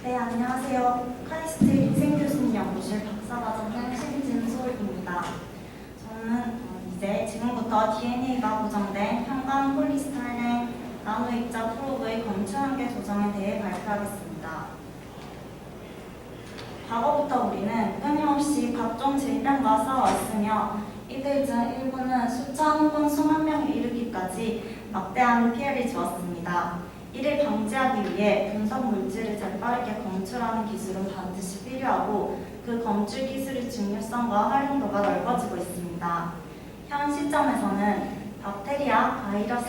네, 안녕하세요. 카이스트 인생교수님 연구실 박사과정생 신진솔입니다. 저는 이제 지금부터 DNA가 고정된 형광 폴리스타일렌 나노입자 프로브의 검출 한계 조정에 대해 발표하겠습니다. 과거부터 우리는 끊임없이 각종 질병과 싸워왔으며 이들 중 일부는 수천 혹은 수만 명에 이르기까지 막대한 피해를 주었습니다. 이를 방지하기 위해 분석 물질을 재빠르게 검출하는 기술은 반드시 필요하고 그 검출 기술의 중요성과 활용도가 넓어지고 있습니다. 현 시점에서는 박테리아, 바이러스,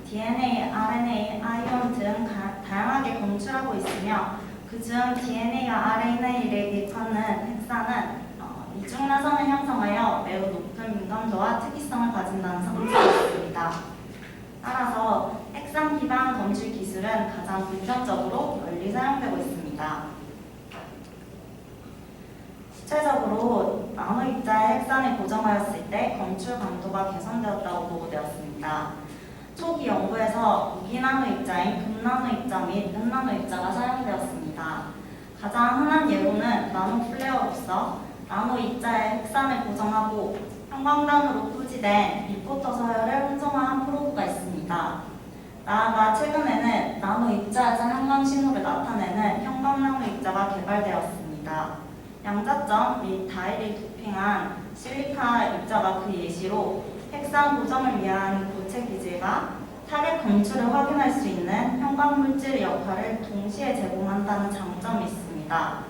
DNA, RNA, 아이온 등 다양하게 검출하고 있으며 그중 DNA와 RNA를 일컫는 헥사는 이중나선을 형성하여 매우 높은 민감도와 특이성을 가진다는 성질이 있습니다. 따라서 헥산 기반 검출 기술은 가장 보편적으로 널리 사용되고 있습니다. 구체적으로 나노입자의 헥산을 고정하였을 때 검출 강도가 개선되었다고 보고되었습니다. 초기 연구에서 무기 나노입자인 금나노입자 및 은나노입자가 사용되었습니다. 가장 흔한 예로는 나노플레어로서 나노입자의 헥산을 고정하고 형광단으로 표지된 리포터 서열을 혼성화한 프로브가 있습니다. 나아가 최근에는 나노입자에서 형광 신호를 나타내는 형광 나노입자가 개발되었습니다. 양자점 및 다이를 도핑한 실리카 입자가 그 예시로 헥산 고정을 위한 고체 기질과 타겟 검출을 확인할 수 있는 형광 물질의 역할을 동시에 제공한다는 장점이 있습니다.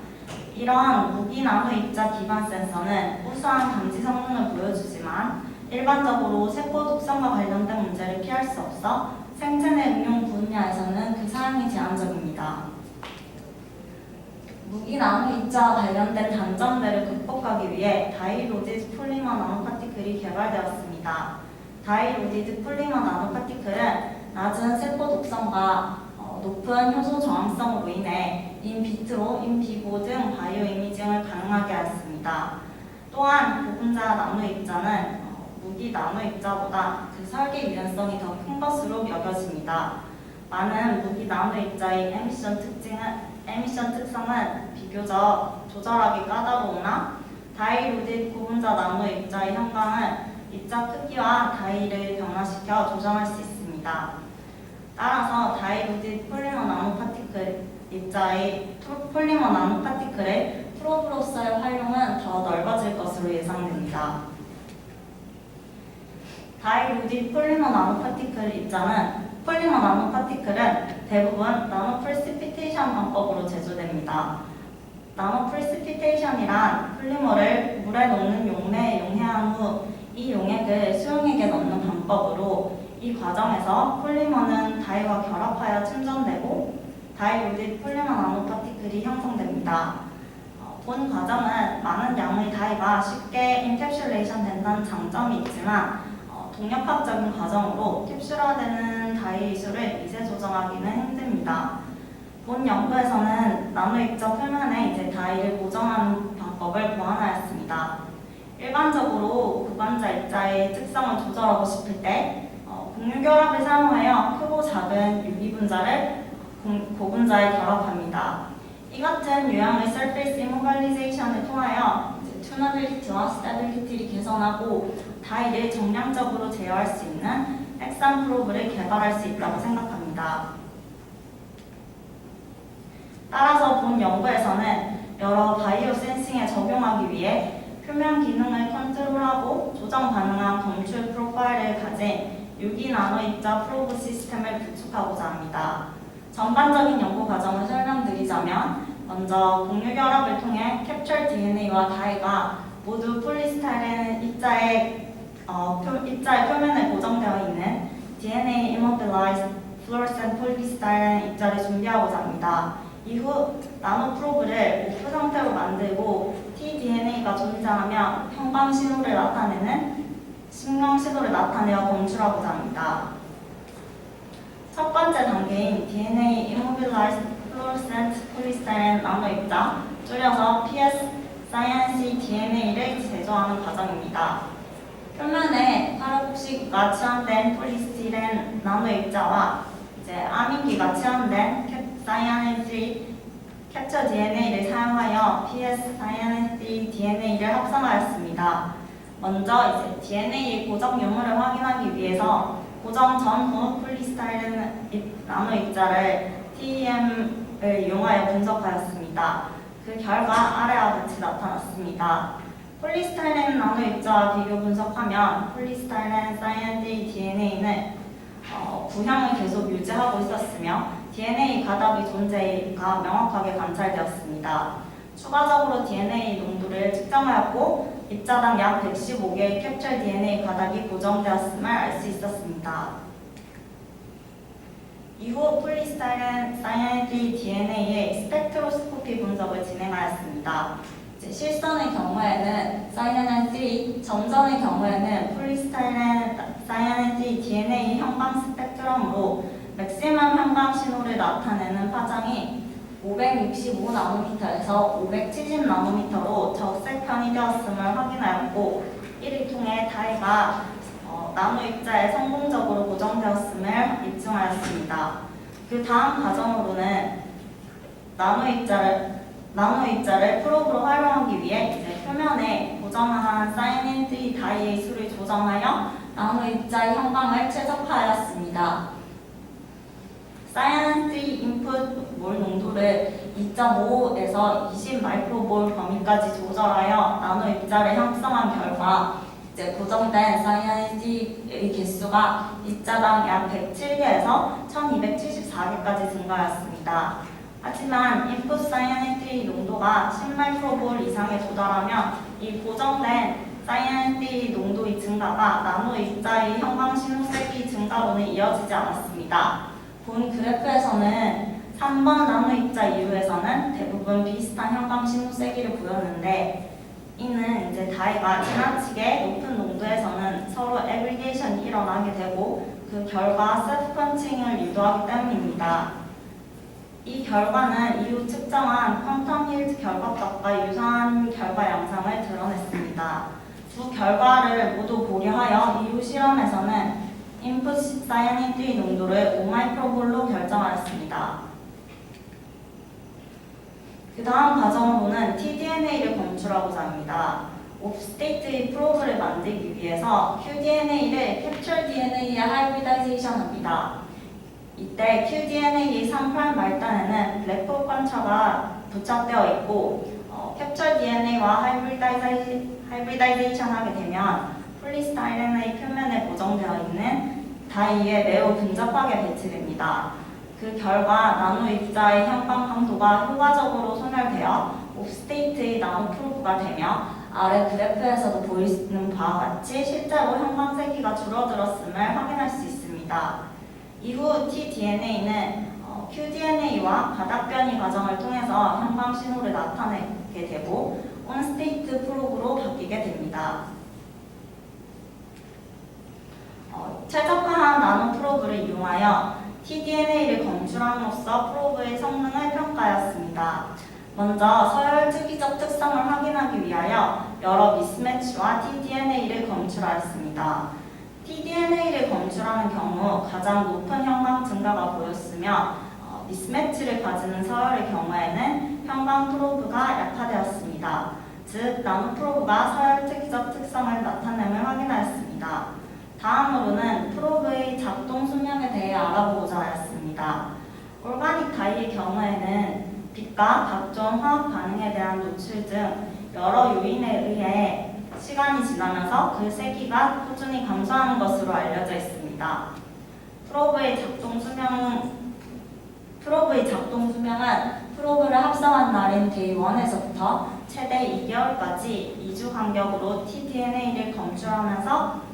이런 무기 나노 입자 기반 센서는 우수한 감지 성능을 보여주지만 일반적으로 세포 독성과 관련된 문제를 피할 수 없어 생체 내 응용 분야에서는 그 사용이 제한적입니다. 무기 나노 입자와 관련된 단점들을 극복하기 위해 다이로디드 폴리머 나노파티클이 개발되었습니다. 다이로디드 폴리머 나노파티클은 낮은 세포 독성과 높은 효소 저항성으로 인해 인비트로, 인비보 등 바이오 이미징을 가능하게 하였습니다. 또한 보분자 나노입자는 무기 나노입자보다 그 설계 유연성이 더 큰 것으로 여겨집니다. 많은 무기 나노입자의 에미션 특성은 비교적 조절하기 까다로우나 다이로디드 고분자 나노입자의 형광은 입자 크기와 다이를 변화시켜 조정할 수 있습니다. 따라서 다이로디드 폴리머 나노파티클 입자의 폴리머 나노파티클의 프로브로서의 활용은 더 넓어질 것으로 예상됩니다. 다이로디드 폴리머 나노파티클 입자는 폴리머 나노파티클은 대부분 나노 프레시피테이션 방법으로 제조됩니다. 나노 프레시피테이션이란 폴리머를 물에 녹는 용매에 용해한 후 이 용액을 수용액에 넣는 방법으로 이 과정에서 폴리머는 다이와 결합하여 침전되고 다이로디드 폴리머 나노파티클이 형성됩니다. 본 과정은 많은 양의 다이가 쉽게 인캡슐레이션 된다는 장점이 있지만 동력학적인 과정으로 캡슐화되는 다이의 수를 미세 조정하기는 힘듭니다. 본 연구에서는 나노입자 표면에 이제 다이를 고정하는 방법을 보완하였습니다. 일반적으로 구간자 입자의 특성을 조절하고 싶을 때 공유결합을 사용하여 크고 작은 유기분자를 고분자에 결합합니다. 이 같은 유형의 surface immobilization을 통하여 튜너빌리티와 스테빌리티를 개선하고 다이를 정량적으로 제어할 수 있는 헥산 프로브를 개발할 수 있다고 생각합니다. 따라서 본 연구에서는 여러 바이오 센싱에 적용하기 위해 표면 기능을 컨트롤하고 조정 가능한 검출 프로파일을 가진 유기 나노 입자 프로브 시스템을 구축하고자 합니다. 전반적인 연구 과정을 설명드리자면 먼저 공유결합을 통해 캡처 DNA와 다이가 모두 폴리스타일렌 입자의 표면에 고정되어 있는 DNA immobilized fluorescent polystyrene 입자를 준비하고자 합니다. 이후 나노 프로브를 오프 상태로 만들고 tDNA가 존재하면 형광 신호를 나타내어 검출하고자 합니다. 첫 번째 단계인 DNA immobilized fluorescent polystyrene 나노 입자, 줄여서 PS Science DNA를 제조하는 과정입니다. 표면에 파라복시가 치환된 폴리스티렌 나노 입자와 이제 아민기가 치환된 캡처 DNA를 사용하여 PSIND DNA를 합성하였습니다. 먼저 이제 DNA 고정 유무를 확인하기 위해서 고정 전후 폴리스타이렌 나노 입자를 TEM을 이용하여 분석하였습니다. 그 결과 아래와 같이 나타났습니다. 폴리스타이렌 나노 입자와 비교 분석하면 폴리스타이렌 사이엔디 DNA는 구형을 계속 유지하고 있었으며 DNA 가답이 존재가 명확하게 관찰되었습니다. 추가적으로 DNA 농도를 측정하였고 입자당 약 115개의 캡처 DNA 가닥이 고정되었음을 알 수 있었습니다. 이후 폴리스타이렌 사이엔디 DNA의 스펙트로스코피 분석을 진행하였습니다. 실선의 경우에는 사이아닌3, 점선의 경우에는 폴리스타이렌 사이아닌3 DNA 형광 스펙트럼으로 맥시멈 형광 신호를 나타내는 파장이 565나노미터에서 570나노미터로 적색편이 되었음을 확인하였고, 이를 통해 다이가 나노 입자에 성공적으로 고정되었음을 입증하였습니다. 그 다음 과정으로는 나노 입자를 프로브로 활용하기 위해 이제 표면에 고정한 사이닌3 다이의 수를 조정하여 나노 입자의 형광을 최적화하였습니다. 사이닌3 인풋 몰 농도를 2.5에서 20 마이크로몰 범위까지 조절하여 나노 입자를 형성한 결과 이제 고정된 사이닌3의 개수가 입자당 약 107개에서 1274개까지 증가하였습니다. 하지만 인풋 사이닌3 농도가 10마이크로몰 이상에 도달하면 이 고정된 사이닌3 농도의 증가가 나노 입자의 형광 신호세기 증가로는 이어지지 않았습니다. 본 그래프에서는 3번 나노 입자 이후에서는 대부분 비슷한 형광 신호세기를 보였는데, 이는 이제 다이가 지나치게 높은 농도에서는 서로 애그리게이션이 일어나게 되고 그 결과 셀프 펀칭을 유도하기 때문입니다. 이 결과는 이후 측정한 퀀텀 힐트 결과값과 유사한 결과 양상을 드러냈습니다. 두 결과를 모두 고려하여 이후 실험에서는 인풋 사이닌3 농도를 5마이크로몰로 결정하였습니다. 그 다음 과정으로는 tDNA를 검출하고자 합니다. 옵스테이트의 프로브를 만들기 위해서 qDNA를 캡처 DNA에 하이브리다이제이션 합니다. 이때 qDNA의 3' 말단에는 블랙홀 관처가 부착되어 있고 캡처 DNA와 하이브리다이제이션 하게 되면 폴리스타이렌의 표면에 고정되어 있는 다이에 매우 근접하게 배치됩니다. 그 결과 나노 입자의 형광 강도가 효과적으로 소멸되어 옵스테이트의 나노 프로브가 되며 아래 그래프에서도 보이는 바와 같이 실제로 형광 세기가 줄어들었음을 확인할 수 있습니다. 이후 tDNA는 qDNA와 가닥 변이 과정을 통해서 형광 신호를 나타내게 되고 온스테이트 프로브로 바뀌게 됩니다. 최적화한 나노 프로브를 이용하여 tDNA를 검출함으로써 프로브의 성능을 평가하였습니다. 먼저 서열 특이적 특성을 확인하기 위하여 여러 미스매치와 tDNA를 검출하였습니다. tDNA를 검출하는 경우 가장 높은 형광 증가가 보였으며 미스매치를 가지는 서열의 경우에는 형광 프로브가 약화되었습니다. 즉, 나노 프로브가 서열 특이적 특성을 나타냄을 확인하였습니다. 다음으로는 프로브의 작동 수명에 대해 알아보고자 하였습니다. 오르가닉 다이의 경우에는 빛과 각종 화학 반응에 대한 노출 등 여러 요인에 의해 시간이 지나면서 그 세기가 꾸준히 감소하는 것으로 알려져 있습니다. 프로브의 작동 수명은 프로브를 합성한 날인 데이 1에서부터 최대 2개월까지 2주 간격으로 tDNA를 검출하면서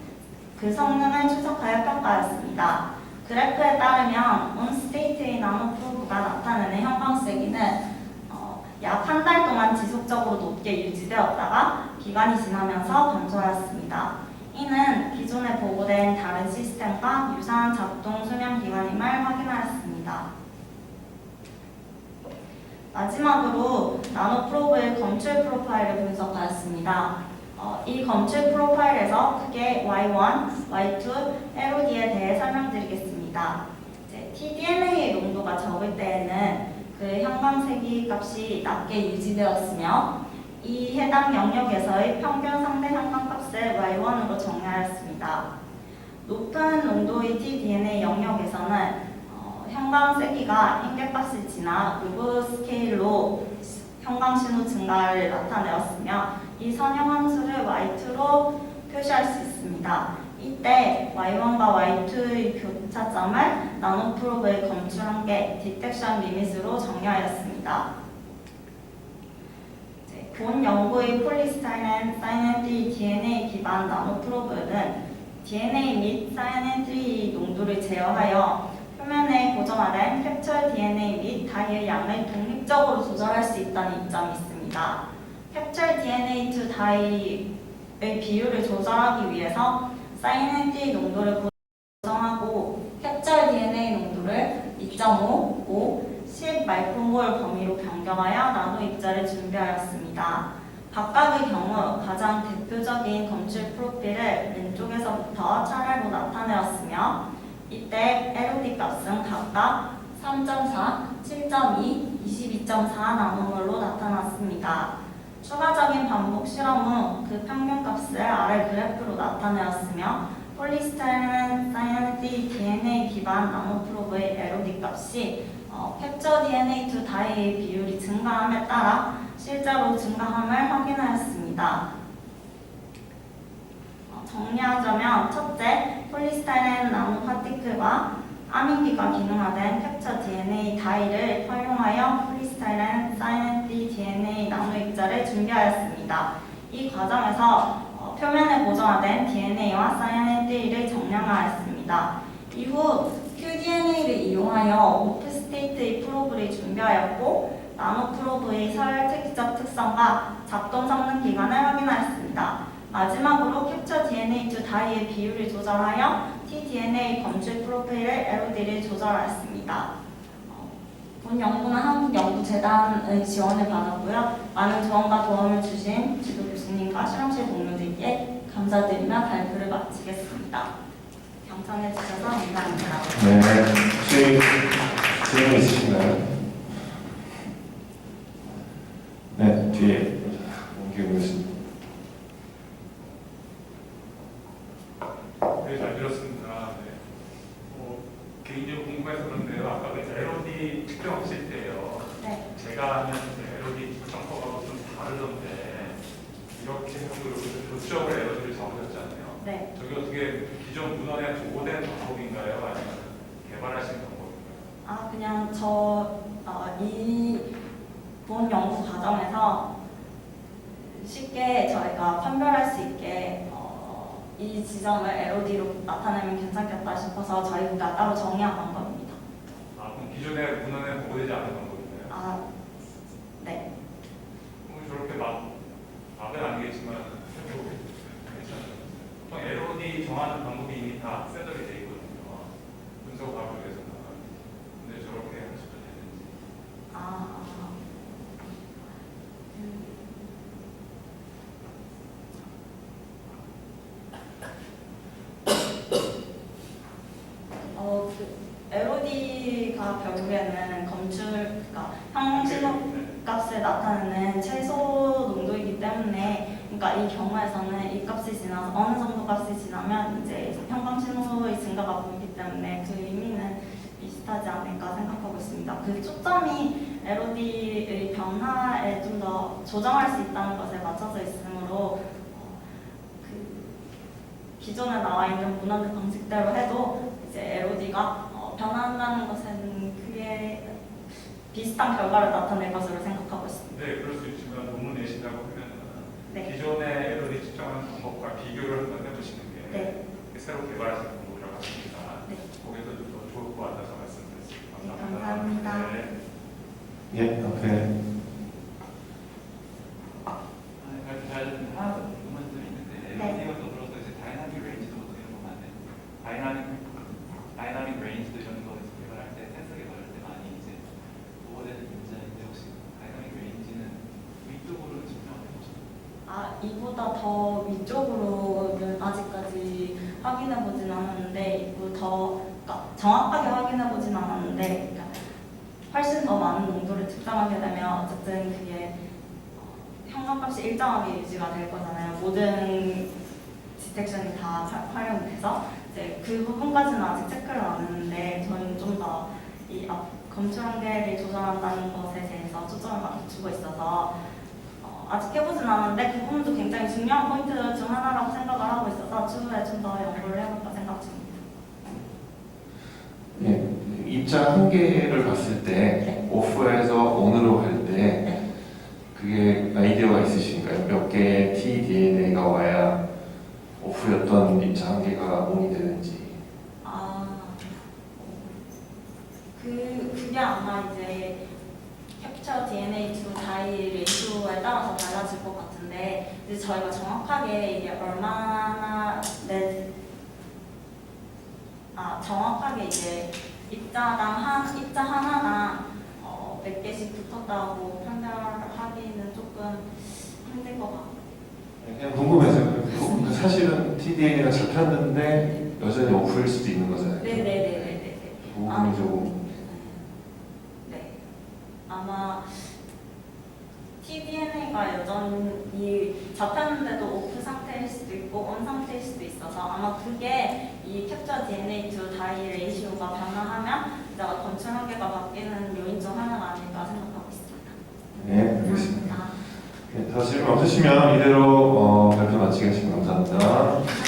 그 성능을 추적하여 평가하였습니다. 그래프에 따르면 온스테이트의 나노 프로브가 나타내는 형광 세기는 약 한 달 동안 지속적으로 높게 유지되었다가 기간이 지나면서 감소하였습니다. 이는 기존에 보고된 다른 시스템과 유사한 작동 수명 기간임을 확인하였습니다. 마지막으로 나노 프로브의 검출 프로파일을 분석하였습니다. 이 검출 프로파일에서 크게 Y1, Y2, LOD에 대해 설명드리겠습니다. tDNA의 농도가 적을 때에는 그 형광 형광색이 값이 낮게 유지되었으며 이 해당 영역에서의 평균 상대 형광값을 Y1으로 정의하였습니다. 높은 농도의 tDNA 영역에서는 형광세기가 인계값을 지나 루브 스케일로 형광신호 증가를 나타내었으며 이 선형함수를 Y2로 표시할 수 있습니다. 이때 Y1과 Y2의 교차점을 나노프로브의 검출 한계 디텍션 리밋으로 정의하였습니다. 본 연구의 폴리스타인엔 사이넨3 DNA 기반 나노프로브는 DNA 및 사이넨3 농도를 제어하여 표면에 고정화된 캡처 DNA 및 다이의 양을 독립적으로 조절할 수 있다는 이점이 있습니다. 캡처 DNA to 다이의 비율을 조절하기 위해서 사이넨3 농도를 고정하고 캡처 DNA 농도를 2.5, 5, 10 마이크로몰 범위로 변경하여 나노 입자를 준비하였습니다. 각각의 경우 가장 대표적인 검출 프로필을 왼쪽에서부터 차례로 나타내었으며 이때 LOD 값은 각각 3.4, 7.2, 22.4 나노몰로 나타났습니다. 추가적인 반복 실험 후 그 평균 값을 아래 그래프로 나타내었으며 폴리스타인 사이넨3 DNA 기반 나노프로브의 LOD 값이 캡처 DNA to 다이의 비율이 증가함에 따라 실제로 증가함을 확인하였습니다. 정리하자면 첫째, 폴리스타인 나노 파티클과 아민기가 기능화된 캡처 DNA 다이를 활용하여 폴리스타인 사이넨3 DNA 나노 입자를 준비하였습니다. 이 과정에서 표면에 고정화된 DNA와 사이넨3를 정량하였습니다. 이후 qDNA를 이용하여 오프 스테이트의 프로브를 준비하였고 나노 프로브의 서열특이적 특성과 작동 성능 기간을 확인하였습니다. 마지막으로 캡처 DNA to 다이의 비율을 조절하여 tDNA 검출 프로필의 LOD를 조절하였습니다. 본 연구는 한국연구재단의 지원을 받았고요. 많은 조언과 도움을 주신 지도 교수님과 실험실 동료들께 감사드리며 발표를 마치겠습니다. 경청해 주셔서 감사합니다. 네, 혹시 질문 있으신가요? 네, 뒤에 옮기고 있습니다. 네, 잘 들었습니다. 네. 개인적으로 궁금해서 그런데요. 아까 그 LOD 측정하실 때요. 네. 제가 하는 LOD 측정법하고 좀 다르던데 이렇게 하고 교적으로 LOD를 적으셨잖아요. 네. 저게 어떻게 기존 문헌에 보고된 방법인가요? 아니면 개발하신 방법인가요? 그냥 이 본 연구 과정에서 쉽게 저희가 판별할 수 있게 이 지점을 LOD로 나타내면 괜찮겠다 싶어서 저희가 따로 정의한 방법입니다. 그럼 기존의 문헌에 보고되지 않은 방법인가요? 네. 저렇게 막은 아니겠지만 해보고 괜찮아요. 보통 LOD 정하는 방법이 이미 다 셋업이 돼 있거든요. 분석하기 위해서는. 근데 저렇게 하시면 되는지. LOD가 결국에는 그러니까 형광신호 값을 나타내는 최소 농도이기 때문에, 그러니까 이 경우에서는 이 값이 지나서 어느 정도 값이 지나면 이제 형광신호의 증가가 보이기 때문에 그 의미는 비슷하지 않을까 생각하고 있습니다. 그 초점이 LOD의 변화에 좀 더 조정할 수 있다는 것에 맞춰져 있으므로 기존에 나와 있는 문헌의 방식대로 해도 이제 LOD가 변화한다는 것은 그게 비슷한 결과를 나타낼 것으로 생각하고 있습니다. 네, 그럴 수 있지만 논문 내신다고 하면 네. 기존의 LOD 측정하는 방법과 비교를 한번 해보시는 게 네. 새로 개발하신 방법이라고 합니다. 네. 거기서 좀 더 좋을 것 같아서 말씀드렸습니다. 네, 감사합니다. 감사합니다. 네. 예, 옆에 하나 더 궁금한 점이 있는데 LOD가 더불어서 이제 다이나믹 레인지도 어떻게 보면 안 돼. 다이나믹 레인지도 이런 거 개발할 때 센서 개발할 때 많이 이제 보고되는 문제인데 혹시 다이나믹 레인지는 위쪽으로 측정을 해보셨나요? 이보다 더 위쪽으로는 아직까지 확인해 보진 않았는데, 그러니까 정확하게 확인해 보진 않았는데, 그러니까 훨씬 더 더 많은 농도를 측정하게 되면 어쨌든 그게 현관값이 일정하게 유지가 될 거잖아요. 모든 디텍션이 다 활용이 돼서 이제 그 부분까지는 아직 체크를 안 했는데 저희는 좀 더 이 검출 한계를 조절한다는 것에 대해서 초점을 많이 두고 있어서 아직 해보진 않았는데 그 부분도 굉장히 중요한 포인트 중 하나라고 생각을 하고 있어서 추후에 좀 더 연구를 해볼까 생각 중입니다. 예, 입자 한계를 봤을 때 오프에서 온으로 갈 때 그게 아이디어가 있으신가요? 몇 개의 tDNA가 와야 오프였던 입자 한계가 온이 되는지. 그게 아마 이제 캡처 DNA to 다이 레이쇼에 따라서 달라질 것 같은데 이제 저희가 정확하게 이게 얼마나 정확하게 이제 입자 하나당 몇 개씩 붙었다고 판별하기는 조금 힘들 것 같아요. 그냥 궁금해서요. 사실은 tDNA가 잡혔는데 여전히 오프일 수도 있는 거잖아요. 네네네네네. 그 부분이 조금. 네. 아마 tDNA가 여전히 잡혔는데도 오프 상태일 수도 있고 온 상태일 수도 있어서 아마 그게 이 캡처 DNA to 다이 레이시오가 변화하면 이제 검출 한계가 바뀌는 요인 중 하나가 아닐까 생각하고 있습니다. 네, 알겠습니다. 감사합니다. 더 질문 없으시면 이대로 발표 마치겠습니다. 감사합니다.